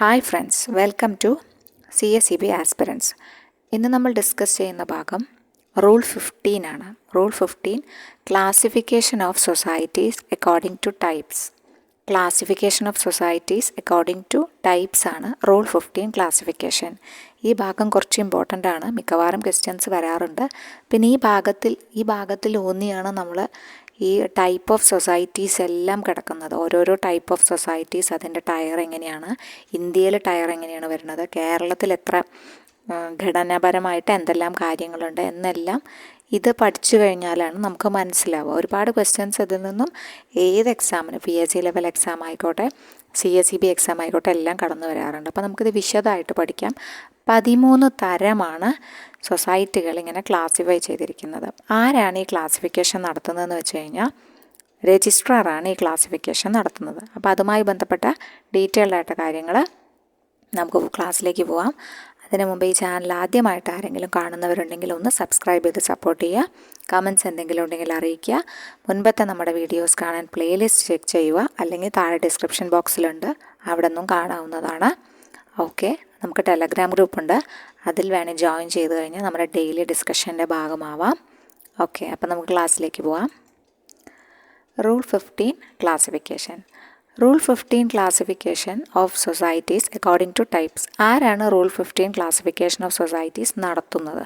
Hi friends, welcome to CSEB aspirants. ഇന്ന് നമ്മൾ discuss ചെയ്യുന്ന ഭാഗം റൂൾ 15 ആണ്. Rule 15 classification of societies according to types. Classification of societies according to types ആണ് rule 15 classification. ഈ ഭാഗം കുറച്ച് ഇമ്പോർട്ടൻ്റ് ആണ്, മിക്കവാറും ക്വസ്റ്റ്യൻസ് വരാറുണ്ട്. പിന്നെ ഈ ഭാഗത്തിൽ ഊന്നിയാണ് നമ്മൾ ഈ ടൈപ്പ് ഓഫ് സൊസൈറ്റീസ് എല്ലാം കിടക്കുന്നത്. ഓരോരോ ടൈപ്പ് ഓഫ് സൊസൈറ്റീസ്, അതിൻ്റെ ടയർ എങ്ങനെയാണ്, ഇന്ത്യയിൽ ടയർ എങ്ങനെയാണ് വരുന്നത്, കേരളത്തിൽ എത്ര ഘടനാപരമായിട്ട് എന്തെല്ലാം കാര്യങ്ങളുണ്ട് എന്നെല്ലാം ഇത് പഠിച്ചു കഴിഞ്ഞാലാണ് നമുക്ക് മനസ്സിലാവുക. ഒരുപാട് ക്വസ്റ്റ്യൻസ് ഇതിൽ നിന്നും ഏത് എക്സാമിന്, PSC ലെവൽ എക്സാം ആയിക്കോട്ടെ, CSEB എക്സാം ആയിക്കോട്ടെ, എല്ലാം കടന്നു വരാറുണ്ട്. അപ്പോൾ നമുക്കിത് വിശദമായിട്ട് പഠിക്കാം. 13 തരമാണ് സൊസൈറ്റികൾ ഇങ്ങനെ ക്ലാസിഫൈ ചെയ്തിരിക്കുന്നത്. ആരാണ് ഈ ക്ലാസിഫിക്കേഷൻ നടത്തുന്നതെന്ന് വെച്ച് കഴിഞ്ഞാൽ രജിസ്ട്രാറാണ് ഈ ക്ലാസിഫിക്കേഷൻ നടത്തുന്നത്. അപ്പോൾ അതുമായി ബന്ധപ്പെട്ട ഡീറ്റെയിൽഡായിട്ട് കാര്യങ്ങൾ നമുക്ക് ക്ലാസ്സിലേക്ക് പോകാം. അതിനു മുമ്പ് ഈ ചാനൽ ആദ്യമായിട്ട് ആരെങ്കിലും കാണുന്നവരുണ്ടെങ്കിൽ ഒന്ന് സബ്സ്ക്രൈബ് ചെയ്ത് സപ്പോർട്ട് ചെയ്യുക. കമൻറ്റ്സ് എന്തെങ്കിലും ഉണ്ടെങ്കിൽ അറിയിക്കുക. മുൻപത്തെ നമ്മുടെ വീഡിയോസ് കാണാൻ പ്ലേലിസ്റ്റ് ചെക്ക് ചെയ്യുക, അല്ലെങ്കിൽ താഴെ ഡിസ്ക്രിപ്ഷൻ ബോക്സിലുണ്ട്, അവിടെ നിന്നും കാണാവുന്നതാണ്. ഓക്കെ, നമുക്ക് ടെലഗ്രാം ഗ്രൂപ്പുണ്ട്, അതിൽ വേണേൽ ജോയിൻ ചെയ്ത് കഴിഞ്ഞാൽ നമ്മുടെ ഡെയിലി ഡിസ്കഷൻ്റെ ഭാഗമാവാം. ഓക്കെ, അപ്പോൾ നമുക്ക് ക്ലാസ്സിലേക്ക് പോവാം. Rule 15 classification. Rule 15 classification of societies according to types. ആരാണ് റൂൾ 15 ക്ലാസിഫിക്കേഷൻ ഓഫ് സൊസൈറ്റീസ് നടത്തുന്നത്?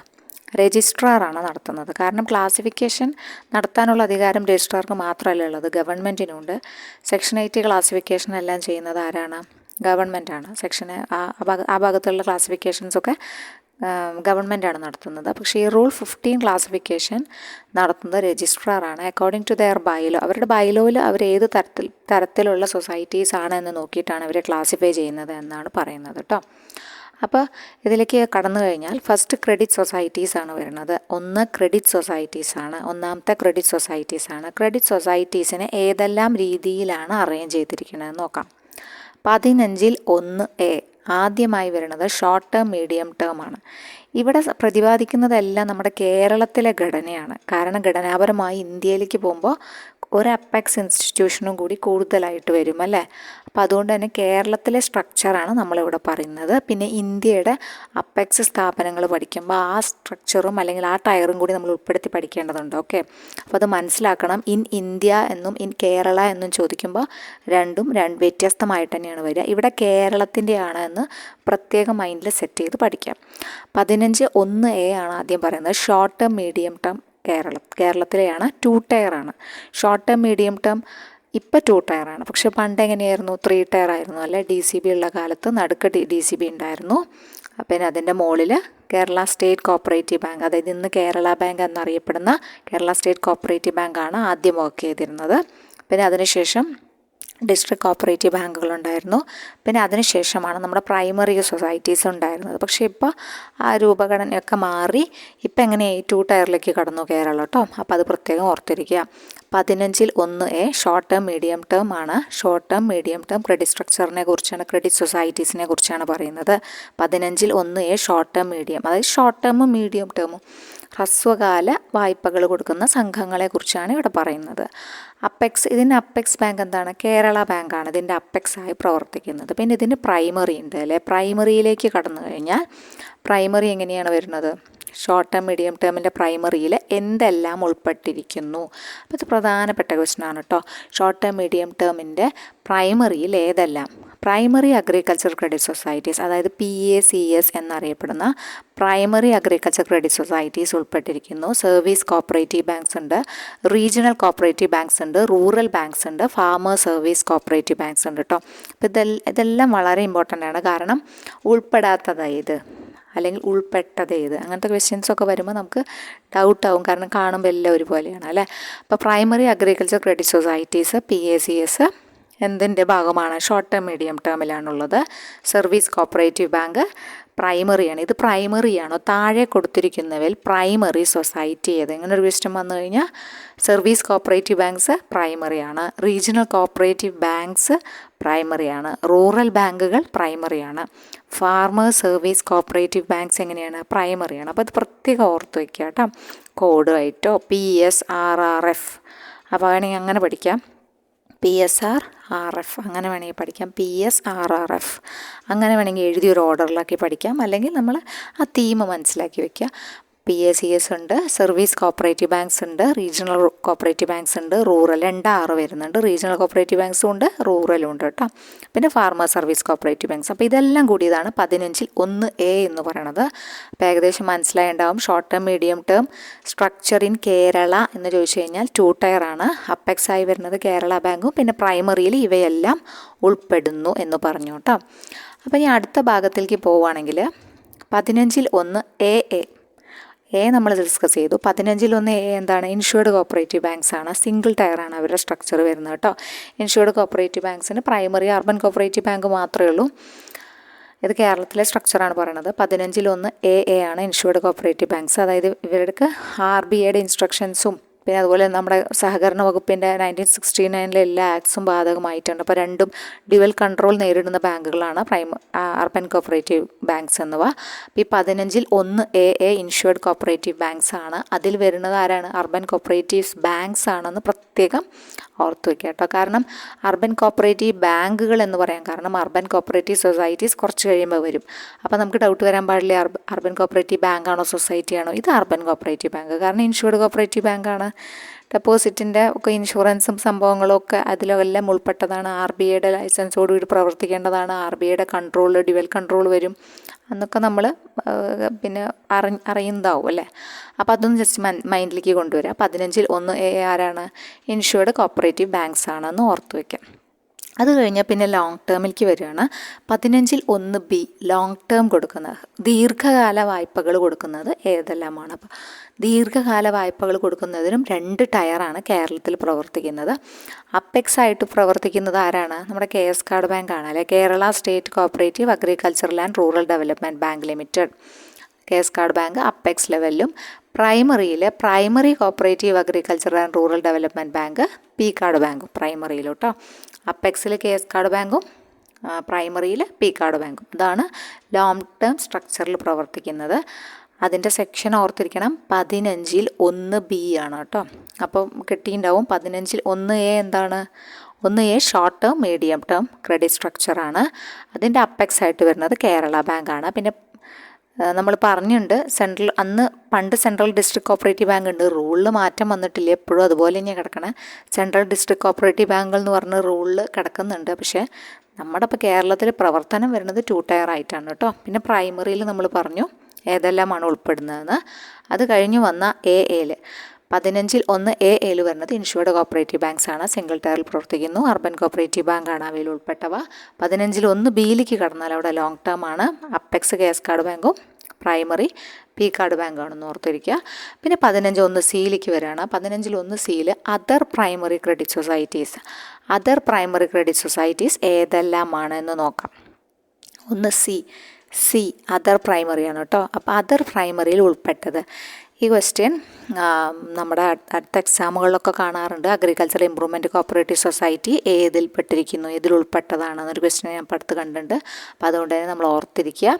രജിസ്ട്രാറാണ് നടത്തുന്നത്. കാരണം ക്ലാസിഫിക്കേഷൻ നടത്താനുള്ള അധികാരം രജിസ്ട്രാർക്ക് മാത്രമല്ല ഉള്ളത്, ഗവൺമെൻറ്റിനുണ്ട്. സെക്ഷൻ 8 ക്ലാസിഫിക്കേഷൻ എല്ലാം ചെയ്യുന്നത് ആരാണ്? ഗവൺമെൻറ്റാണ്. സെക്ഷന് ആ ഭാഗത്തുള്ള ക്ലാസിഫിക്കേഷൻസൊക്കെ ഗവൺമെൻറ്റാണ് നടത്തുന്നത്. പക്ഷേ ഈ റൂൾ 15 ക്ലാസിഫിക്കേഷൻ നടത്തുന്നത് രജിസ്ട്രാറാണ്. അക്കോർഡിംഗ് ടു ദെയർ ബൈലോ, അവരുടെ ബൈലോയിൽ അവർ ഏത് തരത്തിലുള്ള സൊസൈറ്റീസ് ആണ് എന്ന് നോക്കിയിട്ടാണ് അവരെ ക്ലാസിഫൈ ചെയ്യുന്നത് എന്നാണ് പറയുന്നത് കേട്ടോ. അപ്പോൾ ഇതിലേക്ക് കടന്നു കഴിഞ്ഞാൽ ഫസ്റ്റ് ക്രെഡിറ്റ് സൊസൈറ്റീസ് ആണ് വരുന്നത്. ഒന്നാമത്തെ ക്രെഡിറ്റ് സൊസൈറ്റീസ് ആണ്. ക്രെഡിറ്റ് സൊസൈറ്റീസിനെ ഏതെല്ലാം രീതിയിലാണ് അറേഞ്ച് ചെയ്തിരിക്കുന്നത് നോക്കാം. 15-ൽ 1A ആദ്യമായി വരുന്നത് ഷോർട്ട് ടേം, മീഡിയം ടേം ആണ്. ഇവിടെ പ്രതിപാദിക്കുന്നതെല്ലാം നമ്മുടെ കേരളത്തിലെ ഘടനയാണ്. കാരണം ഘടനാപരമായി ഇന്ത്യയിലേക്ക് പോകുമ്പോൾ ഒരു അപ്പെക്സ് ഇൻസ്റ്റിറ്റ്യൂഷനും കൂടി കൂടുതലായിട്ട് വരും അല്ലേ. അപ്പോൾ അതുകൊണ്ട് തന്നെ കേരളത്തിലെ സ്ട്രക്ചറാണ് നമ്മളിവിടെ പറയുന്നത്. പിന്നെ ഇന്ത്യയുടെ അപ്പെക്സ് സ്ഥാപനങ്ങൾ പഠിക്കുമ്പോൾ ആ സ്ട്രക്ചറും അല്ലെങ്കിൽ ആ ടയറും കൂടി നമ്മൾ ഉൾപ്പെടുത്തി പഠിക്കേണ്ടതുണ്ട്. ഓക്കെ, അപ്പോൾ അത് മനസ്സിലാക്കണം. ഇൻ ഇന്ത്യ എന്നും ഇൻ കേരള എന്നും ചോദിക്കുമ്പോൾ രണ്ടും വ്യത്യസ്തമായിട്ട് തന്നെയാണ് വരിക. ഇവിടെ കേരളത്തിൻ്റെ ആണ് എന്ന് പ്രത്യേകം മൈൻഡിൽ സെറ്റ് ചെയ്ത് പഠിക്കാം. 15-1A ആണ് ആദ്യം പറയുന്നത്. ഷോർട്ട് ടേം, മീഡിയം ടേം കേരളത്തിലെയാണ്. 2 ടയറാണ്. ഷോർട്ട് ടേം, മീഡിയം ടേം ഇപ്പം 2 ടയറാണ്. പക്ഷെ പണ്ട് എങ്ങനെയായിരുന്നു? 3 ടയർ ആയിരുന്നു അല്ലേ. DCB ഉള്ള കാലത്ത് നടുക്ക് DCB ഉണ്ടായിരുന്നു. പിന്നെ അതിൻ്റെ മുകളിൽ കേരള സ്റ്റേറ്റ് കോപ്പറേറ്റീവ് ബാങ്ക്, അതായത് ഇന്ന് കേരള ബാങ്ക് എന്നറിയപ്പെടുന്ന കേരള സ്റ്റേറ്റ് കോപ്പറേറ്റീവ് ബാങ്കാണ് ആദ്യം വർക്ക് ചെയ്തിരുന്നത്. പിന്നെ അതിനുശേഷം ഡിസ്ട്രിക്ട് കോപ്പറേറ്റീവ് ബാങ്കുകളുണ്ടായിരുന്നു. പിന്നെ അതിനുശേഷമാണ് നമ്മുടെ പ്രൈമറി സൊസൈറ്റീസ് ഉണ്ടായിരുന്നത്. പക്ഷേ ഇപ്പോൾ ആ രൂപഘടനയൊക്കെ മാറി ഇപ്പം എങ്ങനെയായി 2 ടയറിലേക്ക് കടന്നു കേരളം കേട്ടോ. അപ്പോൾ അത് പ്രത്യേകം ഓർത്തിരിക്കുക. 15-1A short term, medium term ആണ്. Short term, medium term credit സ്ട്രക്ചറിനെ കുറിച്ചാണ്, ക്രെഡിറ്റ് സൊസൈറ്റീസിനെ കുറിച്ചാണ് പറയുന്നത്. 15-1A ഷോർട്ട് ടേം, മീഡിയം, അതായത് ഷോർട്ട് ടേമും മീഡിയം ടേമും ഹ്രസ്വകാല വായ്പകൾ കൊടുക്കുന്ന സംഘങ്ങളെ കുറിച്ചാണ് ഇവിടെ പറയുന്നത്. ഇതിൻ്റെ അപ്പെക്സ് ബാങ്ക് എന്താണ്? കേരള ബാങ്കാണ് ഇതിൻ്റെ അപ്പെക്സായി പ്രവർത്തിക്കുന്നത്. പിന്നെ ഇതിന് പ്രൈമറി ഉണ്ട് അല്ലേ. പ്രൈമറിയിലേക്ക് കടന്നു കഴിഞ്ഞാൽ പ്രൈമറി എങ്ങനെയാണ് വരുന്നത്? ഷോർട്ട് ടേം, മീഡിയം ടേമിൻ്റെ പ്രൈമറിയിൽ എന്തെല്ലാം ഉൾപ്പെട്ടിരിക്കുന്നു? അപ്പോൾ ഇത് പ്രധാനപ്പെട്ട ക്വസ്റ്റ്യൻ ആണ് കേട്ടോ. ഷോർട്ട് ടേം, മീഡിയം ടേമിൻ്റെ പ്രൈമറിയിൽ ഏതെല്ലാം? പ്രൈമറി അഗ്രികൾച്ചർ ക്രെഡിറ്റ് സൊസൈറ്റീസ്, അതായത് PACS എന്നറിയപ്പെടുന്ന പ്രൈമറി അഗ്രികൾച്ചർ ക്രെഡിറ്റ് സൊസൈറ്റീസ് ഉൾപ്പെട്ടിരിക്കുന്നു. സർവീസ് കോപ്പറേറ്റീവ് ബാങ്ക്സ് ഉണ്ട്, റീജിയണൽ കോപ്പറേറ്റീവ് ബാങ്ക്സ് ഉണ്ട്, റൂറൽ ബാങ്ക്സ് ഉണ്ട്, ഫാമേഴ്സ് സർവീസ് കോപ്പറേറ്റീവ് ബാങ്ക്സ് ഉണ്ട് കേട്ടോ. അപ്പോൾ ഇതെല്ലാം വളരെ ഇമ്പോർട്ടൻ്റ് ആണ്. കാരണം ഉൾപ്പെടാത്തതായത് അല്ലെങ്കിൽ ഉൾപ്പെട്ടത് ഏത്, അങ്ങനത്തെ ക്വസ്റ്റ്യൻസൊക്കെ വരുമ്പോൾ നമുക്ക് ഡൗട്ടാവും. കാരണം കാണുമ്പോൾ എല്ലാം ഒരുപോലെയാണ് അല്ലേ. അപ്പോൾ primary agriculture credit societies PACS എന്തിൻ്റെ ഭാഗമാണ്? ഷോർട്ട് ടേം, മീഡിയം ടേമിലാണുള്ളത്. സർവീസ് കോപ്പറേറ്റീവ് ബാങ്ക് പ്രൈമറിയാണ്. ഇത് പ്രൈമറിയാണോ? താഴെ കൊടുത്തിരിക്കുന്നവയിൽ പ്രൈമറി സൊസൈറ്റി ഏത്? ഇങ്ങനെ ഒരു ക്വസ്റ്റ്യൻ വന്നു കഴിഞ്ഞാൽ സർവീസ് കോപ്പറേറ്റീവ് ബാങ്ക്സ് പ്രൈമറിയാണ്, റീജിയണൽ കോപ്പറേറ്റീവ് ബാങ്ക്സ് പ്രൈമറിയാണ്, റൂറൽ ബാങ്കുകൾ പ്രൈമറിയാണ്, ഫാർമേഴ്സ് സർവീസ് കോപ്പറേറ്റീവ് ബാങ്ക്സ് എങ്ങനെയാണ്? പ്രൈമറിയാണ്. അപ്പോൾ അത് പ്രത്യേകം ഓർത്ത് വയ്ക്കുക കേട്ടോ. കോഡ് ആയിട്ടോ PSRRF അപ്പോൾ വേണമെങ്കിൽ അങ്ങനെ പഠിക്കാം. PSRRF അങ്ങനെ വേണമെങ്കിൽ പഠിക്കാം. PSRRF അങ്ങനെ വേണമെങ്കിൽ എഴുതിയൊരു ഓർഡറിലാക്കി പഠിക്കാം. അല്ലെങ്കിൽ നമ്മൾ ആ തീം മനസ്സിലാക്കി വയ്ക്കുക. PACS ഉണ്ട്, സർവീസ് കോപ്പറേറ്റീവ് ബാങ്ക്സ് ഉണ്ട്, റീജിയണൽ കോപ്പറേറ്റീവ് ബാങ്ക്സ് ഉണ്ട്, റൂറൽ 2 വരുന്നുണ്ട്. റീജിയണൽ കോപ്പറേറ്റീവ് ബാങ്ക്സും ഉണ്ട്, റൂറലും ഉണ്ട് കേട്ടോ. പിന്നെ ഫാർമർ സർവീസ് കോപ്പറേറ്റീവ് ബാങ്ക്സ്. അപ്പോൾ ഇതെല്ലാം കൂടിയതാണ് 15ൽ 1A എന്ന് പറയുന്നത്. അപ്പോൾ ഏകദേശം മനസ്സിലായിട്ടുണ്ടാവും. Short term, medium term, structure in Kerala എന്ന് ചോദിച്ചു കഴിഞ്ഞാൽ 2 ടയർ ആണ്. അപ്പെക്സ് ആയി വരുന്നത് കേരള ബാങ്കും പിന്നെ പ്രൈമറിയിൽ ഇവയെല്ലാം ഉൾപ്പെടുന്നു എന്ന് പറഞ്ഞു കേട്ടോ. അപ്പോൾ ഇനി അടുത്ത ഭാഗത്തേക്ക് പോവുകയാണെങ്കിൽ 15ൽ 1AA നമ്മൾ ഡിസ്കസ് ചെയ്തു. 15ൽ 1A എന്താണ്? ഇൻഷുർഡ് കോപ്പറേറ്റീവ് ബാങ്ക്സ് ആണ്. സിംഗിൾ ടയറാണ് അവരുടെ സ്ട്രക്ചർ വരുന്നത് കേട്ടോ. ഇൻഷുർഡ് കോപ്പറേറ്റീവ് ബാങ്ക്സിന് പ്രൈമറി അർബൻ കോപ്പറേറ്റീവ് ബാങ്ക് മാത്രമേ ഉള്ളൂ. ഇത് കേരളത്തിലെ സ്ട്രക്ചറാണ് പറയുന്നത്. 15ൽ 1AA ആണ് ഇൻഷുർഡ് കോപ്പറേറ്റീവ് ബാങ്ക്സ്. അതായത് ഇവർക്ക് RBIയുടെ ഇൻസ്ട്രക്ഷൻസും പിന്നെ അതുപോലെ നമ്മുടെ സഹകരണ വകുപ്പിൻ്റെ 1969 എല്ലാ ആക്ട്സും ബാധകമായിട്ടുണ്ട്. അപ്പോൾ രണ്ടും ഡ്യുവൽ കൺട്രോൾ നേരിടുന്ന ബാങ്കുകളാണ് അർബൻ കോപ്പറേറ്റീവ് ബാങ്ക്സ് എന്നിവ. ഈ 15ൽ 1AA ഇൻഷുർഡ് കോപ്പറേറ്റീവ് ബാങ്ക്സ് ആണ്. അതിൽ വരുന്നത് ആരാണ്? അർബൻ കോപ്പറേറ്റീവ്സ് ബാങ്ക്സ് ആണെന്ന് പ്രത്യേകം ഓർത്ത് വയ്ക്കുക കേട്ടോ. കാരണം അർബൻ കോപ്പറേറ്റീവ് ബാങ്കുകൾ എന്ന് പറയാം. കാരണം അർബൻ കോപ്പറേറ്റീവ് സൊസൈറ്റീസ് കുറച്ച് കഴിയുമ്പോൾ വരും. അപ്പോൾ നമുക്ക് ഡൗട്ട് വരാൻ പാടില്ല, അർബൻ കോപ്പറേറ്റീവ് ബാങ്കാണോ സൊസൈറ്റി ആണോ? ഇത് അർബൻ കോപ്പറേറ്റീവ് ബാങ്ക്. കാരണം ഇൻഷുർഡ് കോപ്പറേറ്റീവ് ബാങ്കാണ്. ഡെപ്പോസിറ്റിൻ്റെ ഒക്കെ ഇൻഷുറൻസും സംഭവങ്ങളും ഒക്കെ അതിലെല്ലാം ഉൾപ്പെട്ടതാണ്. RBIയുടെ ലൈസൻസോടുകൂടി പ്രവർത്തിക്കേണ്ടതാണ്. RBIയുടെ കൺട്രോൾ, ഡ്യുവൽ കൺട്രോൾ വരും എന്നൊക്കെ നമ്മൾ പിന്നെ അറിയുന്നതാവും അല്ലേ. അപ്പോൾ അതൊന്നും ജസ്റ്റ് മൈൻഡിലേക്ക് കൊണ്ടുവരാം. 15ൽ 1A ആരാണ്? ഇൻഷുർഡ് കോപ്പറേറ്റീവ് ബാങ്ക്സ് ആണെന്ന് ഓർത്ത് വയ്ക്കാം. അത് കഴിഞ്ഞാൽ പിന്നെ ലോങ് ടേമിലേക്ക് വരികയാണ്. 15ൽ 1B ലോങ് ടേം കൊടുക്കുന്നത്, ദീർഘകാല വായ്പകൾ കൊടുക്കുന്നത് ഏതെല്ലാമാണ്? അപ്പോൾ ദീർഘകാല വായ്പകൾ കൊടുക്കുന്നതിനും 2 ടയറാണ് കേരളത്തിൽ പ്രവർത്തിക്കുന്നത്. അപ്പെക്സ് ആയിട്ട് പ്രവർത്തിക്കുന്നത് ആരാണ്? നമ്മുടെ KS കാർഡ് ബാങ്ക് ആണ് അല്ലെ. Kerala state cooperative agricultural and rural development bank limited, KS card bank apex ലെവലിലും. പ്രൈമറിയിൽ primary cooperative agricultural and rural development bank P card ബാങ്കും പ്രൈമറിയിലും കേട്ടോ. അപ്പെക്സിൽ KS കാർഡ് ബാങ്കും പ്രൈമറിയിൽ P കാർഡ് ബാങ്കും. ഇതാണ് ലോങ് ടേം സ്ട്രക്ചറിൽ പ്രവർത്തിക്കുന്നത്. അതിൻ്റെ സെക്ഷൻ ഓർത്തിരിക്കണം. 15ൽ 1B ആണ് കേട്ടോ. അപ്പം കിട്ടിയിട്ടുണ്ടാവും. 15ൽ 1A എന്താണ്? 1A short term, medium term credit സ്ട്രക്ചറാണ്. അതിൻ്റെ അപ്പെക്സ് ആയിട്ട് വരുന്നത് കേരള ബാങ്കാണ്. പിന്നെ നമ്മൾ പറഞ്ഞിട്ടുണ്ട് പണ്ട് സെൻട്രൽ ഡിസ്ട്രിക്ട് കോപ്പറേറ്റീവ് ബാങ്ക് ഉണ്ട്. റൂളിൽ മാറ്റം വന്നിട്ടില്ല, എപ്പോഴും അതുപോലെ തന്നെയാണ് കിടക്കണേ. സെൻട്രൽ ഡിസ്ട്രിക്ട് കോപ്പറേറ്റീവ് ബാങ്കുകൾ എന്ന് പറഞ്ഞ് റൂളിൽ കിടക്കുന്നുണ്ട്. പക്ഷേ നമ്മുടെ ഇപ്പോൾ കേരളത്തിൽ പ്രവർത്തനം വരുന്നത് 2 ടയർ ആയിട്ടാണ് കേട്ടോ. പിന്നെ പ്രൈമറിയിൽ നമ്മൾ പറഞ്ഞു ഏതെല്ലാമാണ് ഉൾപ്പെടുന്നതെന്ന്. അത് കഴിഞ്ഞ് വന്ന AA 15ൽ 1AA വരുന്നത് ഇൻഷുർഡ് കോപ്പറേറ്റീവ് ബാങ്ക്സ് ആണ്. സിംഗിൾ ടയറിൽ പ്രവർത്തിക്കുന്നു. അർബൻ കോപ്പറേറ്റീവ് ബാങ്കാണ് അവയിൽ ഉൾപ്പെട്ടവ. 15ൽ 1Bയിലേക്ക് കടന്നാൽ അവിടെ ലോങ് ടേം ആണ്. അപ്പെക്സ് KS കാർഡ് ബാങ്കും പ്രൈമറി P കാർഡ് ബാങ്കാണെന്ന് ഓർത്തിരിക്കുക. പിന്നെ 15 1Cയിലേക്ക് വരികയാണ്. 15ൽ 1Cയിൽ other primary credit societies. Other primary credit societies ഏതെല്ലാമാണ് എന്ന് നോക്കാം. 1C അതർ പ്രൈമറിയാണ് കേട്ടോ. അപ്പോൾ അതർ പ്രൈമറിയിൽ ഉൾപ്പെട്ടത്, ഈ ക്വസ്റ്റ്യൻ നമ്മുടെ അടുത്ത എക്സാമുകളിലൊക്കെ കാണാറുണ്ട്. അഗ്രികൾച്ചറൽ ഇംപ്രൂവ്മെൻറ്റ് കോപ്പറേറ്റീവ് സൊസൈറ്റി ഏതിൽ പെട്ടിരിക്കുന്നു, ഇതിൽ ഉൾപ്പെട്ടതാണെന്നൊരു ക്വസ്റ്റ്യൻ ഞാൻ ഇപ്പോൾ അടുത്ത് കണ്ടിട്ടുണ്ട്. അപ്പോൾ അതുകൊണ്ട് തന്നെ നമ്മൾ ഓർത്തിരിക്കുക.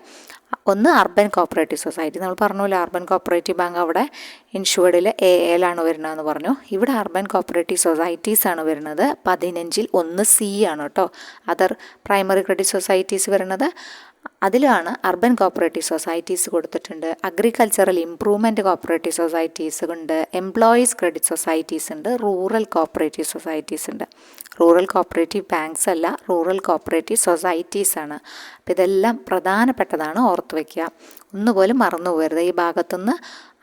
1 അർബൻ കോപ്പറേറ്റീവ് സൊസൈറ്റി. നമ്മൾ പറഞ്ഞല്ലോ അർബൻ കോപ്പറേറ്റീവ് ബാങ്ക് അവിടെ ഇൻഷുർഡിൽ AA വരുന്നതെന്ന് പറഞ്ഞു. ഇവിടെ അർബൻ കോപ്പറേറ്റീവ് സൊസൈറ്റീസ് ആണ് വരുന്നത്. 15ൽ 1C ആണ് കേട്ടോ. അതർ പ്രൈമറി ക്രെഡിറ്റ് സൊസൈറ്റീസ് വരുന്നത്. അതിലാണ് അർബൻ കോപ്പറേറ്റീവ് സൊസൈറ്റീസ് കൊടുത്തിട്ടുണ്ട്. അഗ്രികൾച്ചറൽ ഇംപ്രൂവ്മെൻറ്റ് കോപ്പറേറ്റീവ് സൊസൈറ്റീസ് ഉണ്ട്. എംപ്ലോയീസ് ക്രെഡിറ്റ് സൊസൈറ്റീസ് ഉണ്ട്. റൂറൽ കോപ്പറേറ്റീവ് സൊസൈറ്റീസ് ഉണ്ട്. റൂറൽ കോപ്പറേറ്റീവ് ബാങ്ക്സ് അല്ല, റൂറൽ കോപ്പറേറ്റീവ് സൊസൈറ്റീസ് ആണ്. അപ്പോൾ ഇതെല്ലാം പ്രധാനപ്പെട്ടതാണ്, ഓർത്ത് വയ്ക്കുക. ഒന്നുപോലും മറന്നു പോകരുത്. ഈ ഭാഗത്തുനിന്ന്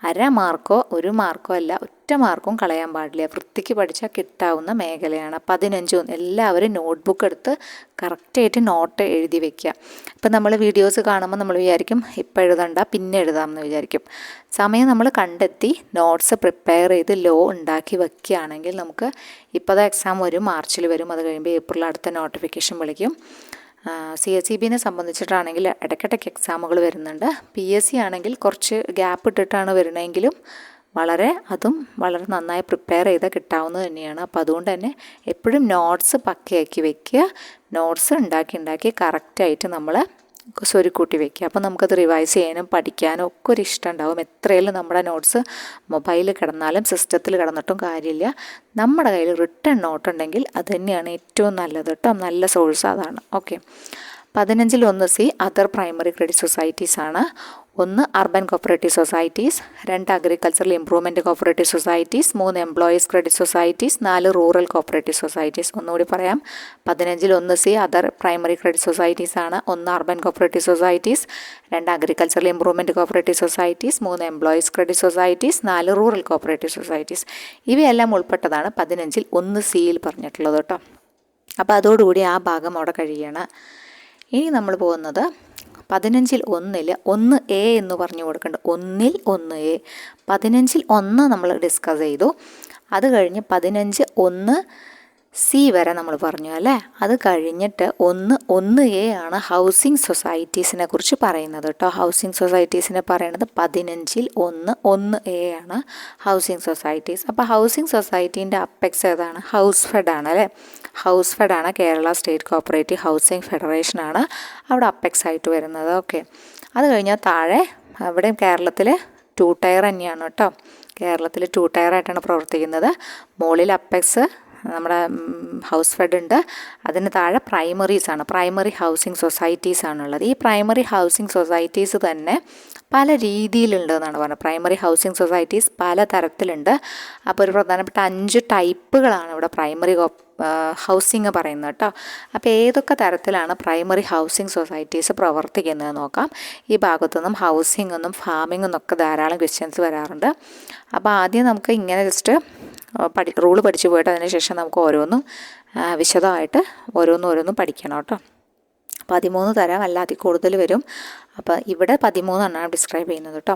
1/2 മാർക്കോ 1 മാർക്കോ അല്ല, ഒറ്റ മാർക്കും കളയാൻ പാടില്ല. വൃത്തിക്ക് പഠിച്ചാൽ കിട്ടാവുന്ന മേഖലയാണ്. 15 എല്ലാവരും നോട്ട്ബുക്ക് എടുത്ത് കറക്റ്റായിട്ട് നോട്ട് എഴുതി വയ്ക്കുക. ഇപ്പം നമ്മൾ വീഡിയോസ് കാണുമ്പോൾ നമ്മൾ വിചാരിക്കും ഇപ്പം എഴുതണ്ട പിന്നെ എഴുതാമെന്ന് വിചാരിക്കും. സമയം നമ്മൾ കണ്ടെത്തി നോട്ട്സ് പ്രിപ്പയർ ചെയ്ത് ഉണ്ടാക്കി വയ്ക്കുകയാണെങ്കിൽ നമുക്ക് ഇപ്പോഴത്തെ എക്സാം വരും, മാർച്ചിൽ വരും. അത് കഴിയുമ്പോൾ ഏപ്രിൽ അടുത്ത നോട്ടിഫിക്കേഷൻ വിളിക്കും. CSEBനെ സംബന്ധിച്ചിട്ടാണെങ്കിൽ ഇടയ്ക്കിടയ്ക്ക് എക്സാമുകൾ വരുന്നുണ്ട്. PSC ആണെങ്കിൽ കുറച്ച് ഗ്യാപ്പ് ഇട്ടിട്ടാണ് വരുന്നതെങ്കിലും അതും വളരെ നന്നായി പ്രിപ്പയർ ചെയ്താൽ കിട്ടാവുന്നത് തന്നെയാണ്. അപ്പോൾ അതുകൊണ്ട് തന്നെ എപ്പോഴും നോട്ട്സ് പക്കയാക്കി വയ്ക്കുക. നോട്ട്സ് ഉണ്ടാക്കി കറക്റ്റായിട്ട് നമ്മൾ സ്വരുക്കൂട്ടി വെക്കുക. അപ്പോൾ നമുക്കത് റിവൈസ് ചെയ്യാനും പഠിക്കാനും ഒക്കെ ഒരു ഇഷ്ടം ഉണ്ടാവും. എത്രയായാലും നമ്മുടെ നോട്ട്സ് മൊബൈലിൽ കിടന്നാലും സിസ്റ്റത്തിൽ കിടന്നിട്ടും കാര്യമില്ല. നമ്മുടെ കയ്യിൽ റിട്ടൺ നോട്ട് ഉണ്ടെങ്കിൽ അത് തന്നെയാണ് ഏറ്റവും നല്ലത് കേട്ടോ. നല്ല സോഴ്സ് അതാണ്. Okay, 15 C other primary credit societies ആണ്. 1 urban cooperative societies, 2 agricultural improvement cooperative societies, 3 employees credit societies, 4 rural cooperative societies. ഒന്നുകൂടി പറയാം, 15 C other primary credit societies ആണ്. 1 urban cooperative societies, 2 agricultural improvement cooperative societies, 3 employees credit societies, 4 rural cooperative societies. ഇവയെല്ലാം ഉൾപ്പെട്ടതാണ് 15 സിയിൽ പറഞ്ഞിട്ടുള്ളത് കേട്ടോ. അപ്പോൾ അതോടുകൂടി ആ ഭാഗം അവിടെ കഴിയുകയാണ്. ഇനി നമ്മൾ പോകുന്നത് 15 1 എ എന്ന് പറഞ്ഞു കൊടുക്കേണ്ടത്. 1 15 നമ്മൾ ഡിസ്കസ് ചെയ്തു. അത് കഴിഞ്ഞ് 15 സി വരെ നമ്മൾ പറഞ്ഞു അല്ലേ. അത് കഴിഞ്ഞിട്ട് 1 എ ആണ് ഹൗസിംഗ് സൊസൈറ്റീസിനെ കുറിച്ച് പറയുന്നത് കേട്ടോ. ഹൗസിംഗ് സൊസൈറ്റീസിനെ പറയുന്നത് 15 എ ആണ് ഹൗസിംഗ് സൊസൈറ്റീസ്. അപ്പോൾ ഹൗസിംഗ് സൊസൈറ്റീൻ്റെ അപ്പെക്സ് ഏതാണ്? ഹൗസ് ഫെഡ് ആണ് അല്ലേ. ഹൗസ് ഫെഡ് ആണ്, Kerala state cooperative housing federation ആണ് അവിടെ അപ്പെക്സ് ആയിട്ട് വരുന്നത്. ഓക്കെ, അത് കഴിഞ്ഞാൽ താഴെ അവിടെയും കേരളത്തിൽ 2 ടയർ തന്നെയാണ് കേട്ടോ. കേരളത്തിൽ 2 ടയറായിട്ടാണ് പ്രവർത്തിക്കുന്നത്. മുകളിൽ അപ്പെക്സ് നമ്മുടെ ഹൗസ് ഫെഡ് ഉണ്ട്, അതിന് താഴെ പ്രൈമറീസാണ്, പ്രൈമറി ഹൗസിംഗ് സൊസൈറ്റീസ് ആണുള്ളത്. ഈ പ്രൈമറി ഹൗസിംഗ് സൊസൈറ്റീസ് തന്നെ പല രീതിയിലുണ്ട് എന്നാണ് പറഞ്ഞത്. പ്രൈമറി ഹൗസിംഗ് സൊസൈറ്റീസ് പല തരത്തിലുണ്ട്. അപ്പോൾ ഒരു പ്രധാനപ്പെട്ട 5 ടൈപ്പുകളാണ് ഇവിടെ പ്രൈമറി ഹൗസിംഗ് പറയുന്നത് കേട്ടോ. അപ്പോൾ ഏതൊക്കെ തരത്തിലാണ് പ്രൈമറി ഹൗസിംഗ് സൊസൈറ്റീസ് പ്രവർത്തിക്കുന്നത് നോക്കാം. ഈ ഭാഗത്തുനിന്നും ഹൗസിംഗ് എന്നും ഫാമിംഗ് എന്നൊക്കെ ധാരാളം ക്വസ്റ്റ്യൻസ് വരാറുണ്ട്. അപ്പോൾ ആദ്യം നമുക്ക് ഇങ്ങനെ ജസ്റ്റ് റൂള് പഠിച്ചു പോയിട്ട് അതിന് ശേഷം നമുക്ക് ഓരോന്നും വിശദമായിട്ട് ഓരോന്നും പഠിക്കണം കേട്ടോ. 13 തരം അല്ല, അതിൽ കൂടുതൽ വരും. അപ്പോൾ ഇവിടെ 13 ഡിസ്ക്രൈബ് ചെയ്യുന്നത് കേട്ടോ.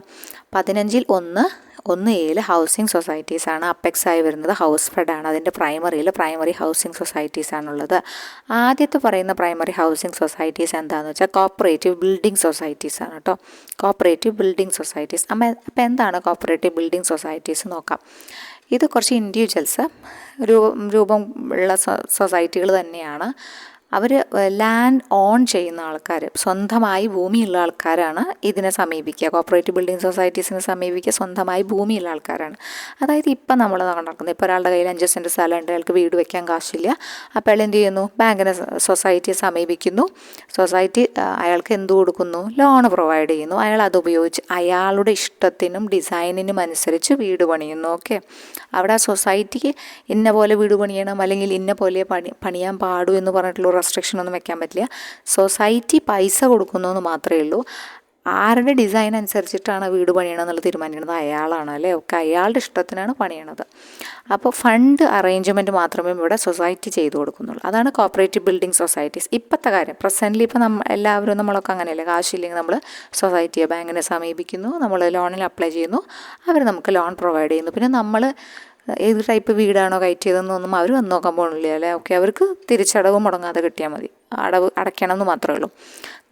15 1 എയിൽ ഹൗസിംഗ് സൊസൈറ്റീസ് ആണ്. അപ്പെക്സ് ആയി വരുന്നത് ഹൗസ് ഫെഡ് ആണ്. അതിൻ്റെ പ്രൈമറി ഹൗസിംഗ് സൊസൈറ്റീസ് ആണുള്ളത്. ആദ്യത്തെ പറയുന്ന പ്രൈമറി ഹൗസിംഗ് സൊസൈറ്റീസ് എന്താണെന്ന് വെച്ചാൽ കോപ്പറേറ്റീവ് ബിൽഡിംഗ് സൊസൈറ്റീസ് ആണ് കേട്ടോ. Cooperative building societies. അപ്പോൾ എന്താണ് കോപ്പറേറ്റീവ് ബിൽഡിംഗ് സൊസൈറ്റീസ് നോക്കാം. ഇത് കുറച്ച് ഇൻഡിവിജ്വൽസ് രൂപം ഉള്ള സൊസൈറ്റികൾ തന്നെയാണ്. അവർ ലാൻഡ് ഓൺ ചെയ്യുന്ന ആൾക്കാർ, സ്വന്തമായി ഭൂമിയുള്ള ആൾക്കാരാണ് ഇതിനെ സമീപിക്കുക. കോപ്പറേറ്റീവ് ബിൽഡിംഗ് സൊസൈറ്റീസിനെ സമീപിക്കുക സ്വന്തമായി ഭൂമിയുള്ള ആൾക്കാരാണ്. അതായത് ഇപ്പം നമ്മൾ നടക്കുന്നത്, ഇപ്പോൾ ഒരാളുടെ കയ്യിൽ 5 സെൻറ്റ് സ്ഥലമുണ്ട്, അയാൾക്ക് വീട് വെക്കാൻ കാശില്ല. അപ്പോൾ അയാൾ എന്ത് ചെയ്യുന്നു? ബാങ്കിനെ, സൊസൈറ്റിയെ സമീപിക്കുന്നു. സൊസൈറ്റി അയാൾക്ക് എന്ത് കൊടുക്കുന്നു? ലോൺ പ്രൊവൈഡ് ചെയ്യുന്നു. അയാൾ അത് ഉപയോഗിച്ച് അയാളുടെ ഇഷ്ടത്തിനും ഡിസൈനിനും അനുസരിച്ച് വീട് പണിയുന്നു. ഓക്കെ, അവിടെ ആ സൊസൈറ്റിക്ക് ഇന്ന പോലെ വീട് പണിയണം അല്ലെങ്കിൽ ഇന്ന പോലെ പണിയാൻ പാടൂ എന്ന് പറഞ്ഞിട്ടുള്ള റെസ്ട്രിക്ഷൻ ഒന്നും വെക്കാൻ പറ്റില്ല. സൊസൈറ്റി പൈസ കൊടുക്കുന്നു എന്ന് മാത്രമേ ഉള്ളൂ. ആരുടെ ഡിസൈൻ അനുസരിച്ചിട്ടാണ് വീട് പണിയണം എന്നുള്ളത് തീരുമാനിക്കുന്നത് അയാളാണ് അല്ലേ. ഒക്കെ അയാളുടെ ഇഷ്ടത്തിനാണ് പണിയണത്. അപ്പോൾ ഫണ്ട് അറേഞ്ച്മെൻറ്റ് മാത്രമേ ഇവിടെ സൊസൈറ്റി ചെയ്തു കൊടുക്കുന്നുള്ളൂ. അതാണ് കോപ്പറേറ്റീവ് ബിൽഡിംഗ് സൊസൈറ്റീസ്. ഇപ്പോഴത്തെ കാര്യം പ്രസൻ്റ്ലി ഇപ്പോൾ എല്ലാവരും നമ്മളൊക്കെ അങ്ങനെയല്ലേ. കാശില്ലെങ്കിൽ നമ്മൾ സൊസൈറ്റിയെ, ബാങ്കിനെ സമീപിക്കുന്നു, നമ്മൾ ലോണിൽ അപ്ലൈ ചെയ്യുന്നു, അവർ നമുക്ക് ലോൺ പ്രൊവൈഡ് ചെയ്യുന്നു. പിന്നെ നമ്മൾ ഏത് ടൈപ്പ് വീടാണോ കയറ്റി ചെയ്തതെന്നൊന്നും അവർ വന്ന് നോക്കാൻ പോകണില്ല അല്ലേ. ഓക്കെ, അവർക്ക് തിരിച്ചടവ് മുടങ്ങാതെ കിട്ടിയാൽ മതി, അടയ്ക്കണം എന്ന് മാത്രമേ ഉള്ളൂ.